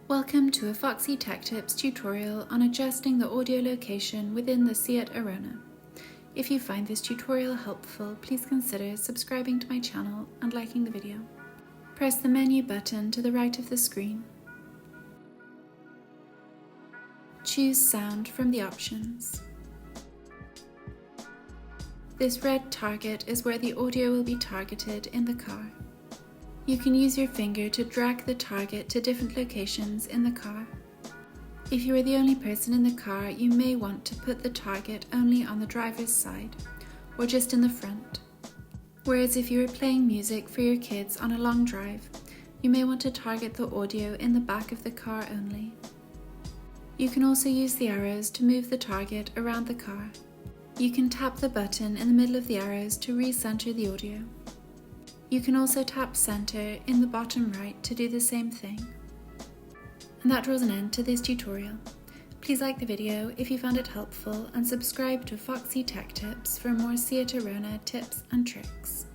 Welcome to a Foxy Tech Tips tutorial on adjusting the audio location within the Seat Arona. If you find this tutorial helpful, please consider subscribing to my channel and liking the video. Press the menu button to the right of the screen. Choose Sound from the options. This red target is where the audio will be targeted in the car. You can use your finger to drag the target to different locations in the car. If you are the only person in the car, you may want to put the target only on the driver's side, or just in the front. Whereas if you are playing music for your kids on a long drive, you may want to target the audio in the back of the car only. You can also use the arrows to move the target around the car. You can tap the button in the middle of the arrows to recenter the audio. You can also tap center in the bottom right to do the same thing. And that draws an end to this tutorial. Please like the video if you found it helpful and subscribe to Foxy Tech Tips for more Seat Arona tips and tricks.